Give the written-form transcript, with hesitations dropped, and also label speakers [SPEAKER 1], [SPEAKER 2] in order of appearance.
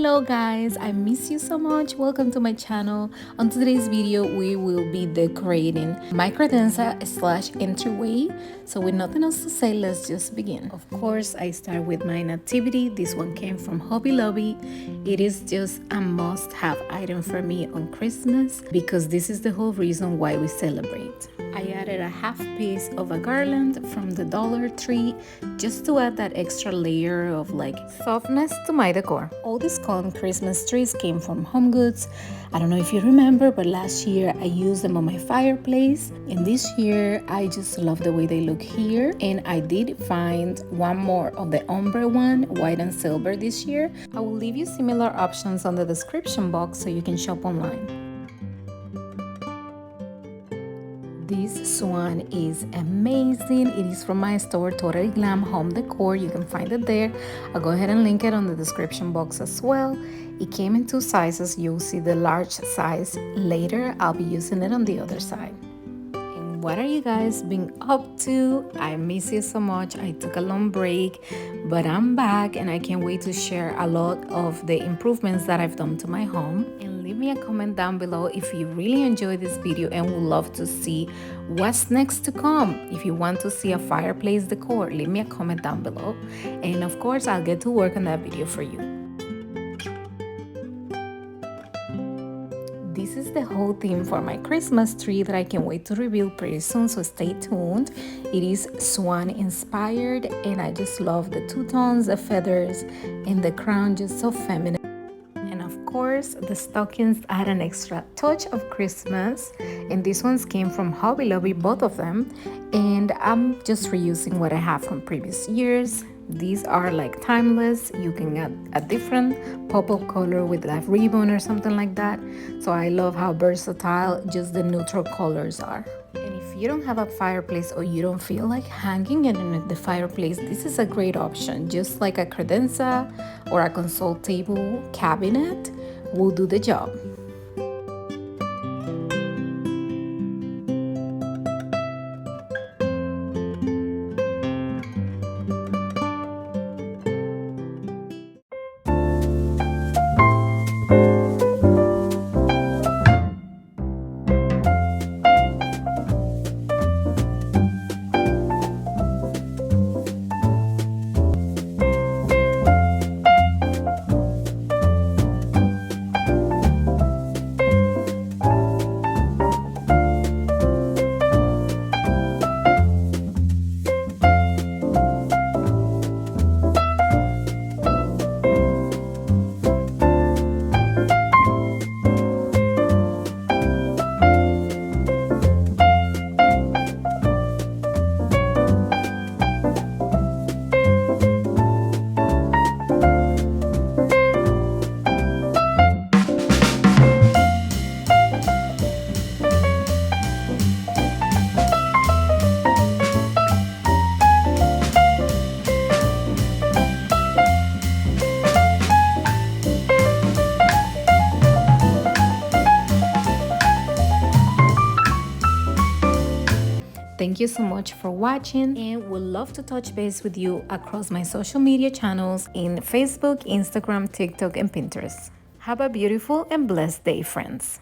[SPEAKER 1] Hello guys, I miss you so much. Welcome to my channel. On today's video we will be decorating my credenza / entryway. So with nothing else to say, let's just begin. Of course, I start with my nativity. This one came from Hobby Lobby. It is just a must-have item for me on Christmas because this is the whole reason why we celebrate. I added a half piece of a garland from the Dollar Tree just to add that extra layer of like softness to my decor. All these cone Christmas trees came from HomeGoods. I don't know if you remember, but last year I used them on my fireplace, and this year I just love the way they look here. And I did find one more of the ombre one, white and silver, this year. I will leave you similar options on the description box so you can shop online. This swan is amazing. It is from my store, Totally Glam Home Decor. You can find it there. I'll go ahead and link it on the description box as well. It came in 2 sizes. You'll see the large size later. I'll be using it on the other side. And what are you guys been up to? I miss you so much. I took a long break, but I'm back and I can't wait to share a lot of the improvements that I've done to my home. And leave me a comment down below if you really enjoyed this video and would love to see what's next to come. If you want to see a fireplace decor, leave me a comment down below, and of course I'll get to work on that video for you. This is the whole theme for my Christmas tree that I can't wait to reveal pretty soon, so stay tuned. It is swan-inspired, and I just love the 2 tones, the feathers, and the crown, just so feminine. Of course, the stockings add an extra touch of Christmas, and these ones came from Hobby Lobby, both of them, and I'm just reusing what I have from previous years. These are like timeless. You can get a different pop-up color with that ribbon or something like that. So I love how versatile just the neutral colors are. And if you don't have a fireplace or you don't feel like hanging it in the fireplace, this is a great option. Just like a credenza or a console table cabinet will do the job. Thank you so much for watching, and would love to touch base with you across my social media channels in Facebook, Instagram, TikTok, and Pinterest. Have a beautiful and blessed day, friends.